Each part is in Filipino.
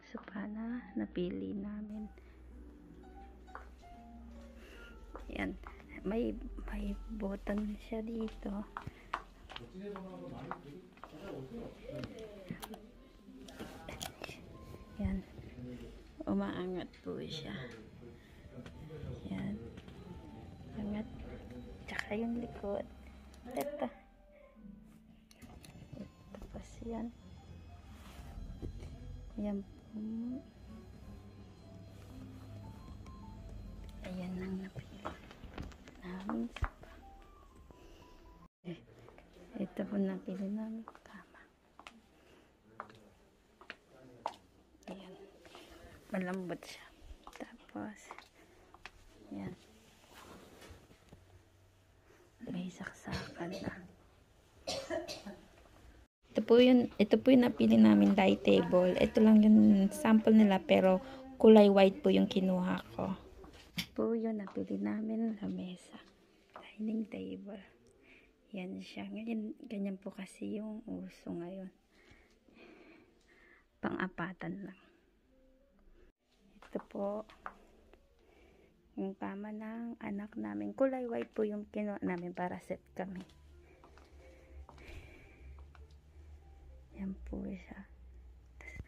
sofa na napili namin. Yan. May button siya dito. Yan. Umaangat po siya. Yan. Angat. Tsaka yung likod. Ito. Tapos yan. Yan po. Ayan ang napili namin sofa. Ito po napili namin kama. Ayan. Malambot siya. Tapos yan. May saksakan na. Ito po yung napili namin light table. Ito lang yung sample nila pero kulay white po yung kinuha ko. Ito po yung napili namin sa mesa. Dining table. Yan siya. Ngayon, ganyan po kasi yung uso ngayon. Pang-apatan lang. Ito po yung kama ng anak namin. Kulay white po yung kinuha namin para set kami. Yan po siya. Tapos,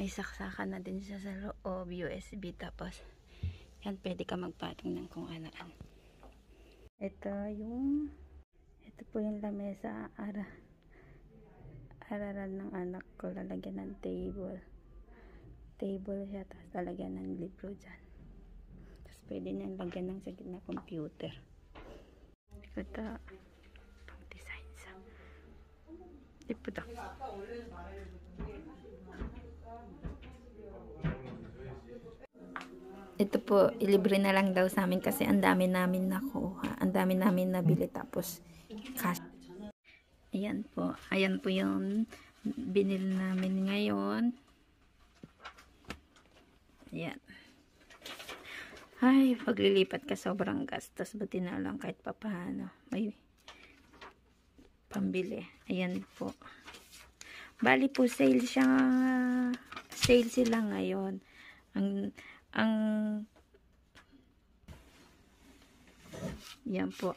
may saksakan na din siya sa loob, USB. Tapos, yan, pwede ka magpatong ng kung ano-ano. Ito po yung lamesa. Araran ng anak ko. Lalagyan ng table. Table siya. Tapos, lalagyan ng libro dyan. Tapos, pwede niyang lagyan ng sa gitna computer. Ito, pang design sa. Ito. Ito po, ilibre na lang daw sa amin kasi ang dami namin nakuha. Ang dami namin nabili tapos cash. Ayan po. Ayan po yung binili namin ngayon. Ayan. Ay, paglilipat ka sobrang gastos. Buti na lang kahit papaano. May pambili. Ayan po. Bali po sale siya. Sale sila ngayon. Yan po.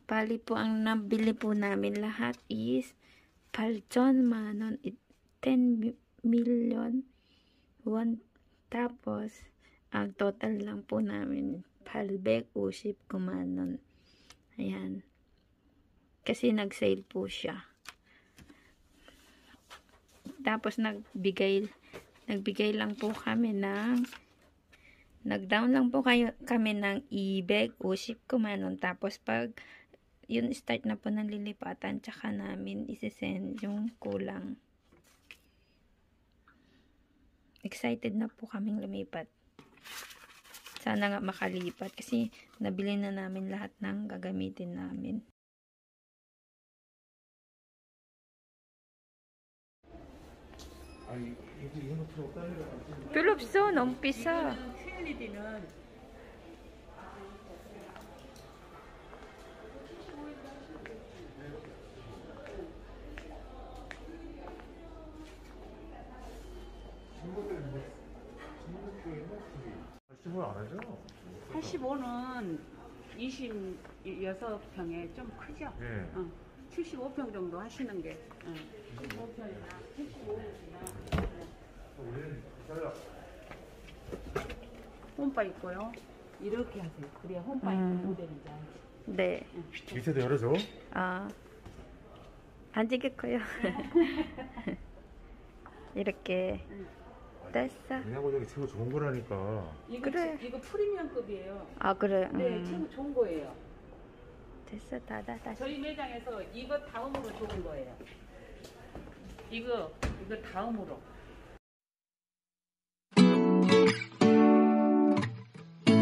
Bali po ang nabili po namin lahat is palchon manon 10 million 1 tapos ang total lang po namin palbek usip kumanon. Ayan. Kasi nag-sale po siya. Tapos nagbigay lang po kami ng nag-down lang po kami ng ibeg usip kumanon. Tapos pag yun start na po ng lilipatan tsaka namin isi-send yung kulang. Excited na po kaming lumipat. Sana nga makalipat kasi nabili na namin lahat ng gagamitin namin. 별로 없어. 너무 비싸. 안 하죠? 85는 26평에 좀 크죠? 네. 75평 정도 하시는 게 75평이나 75평이나 우리는 잘라. 홈바 있고요. 이렇게 하세요. 그래야 홈바 있는 모델인지 알지? 네. 밑에도 열어줘? 안 찍겠고요. 이렇게 됐어. 냉장고 저기 최고 좋은 거라니까. 그래. 이거 프리미엄급이에요. 아 그래. 네, 최고 좋은 거예요. 됐어. 닫아. 저희 매장에서 이거 다음으로 좋은 거예요. 이거 다음으로.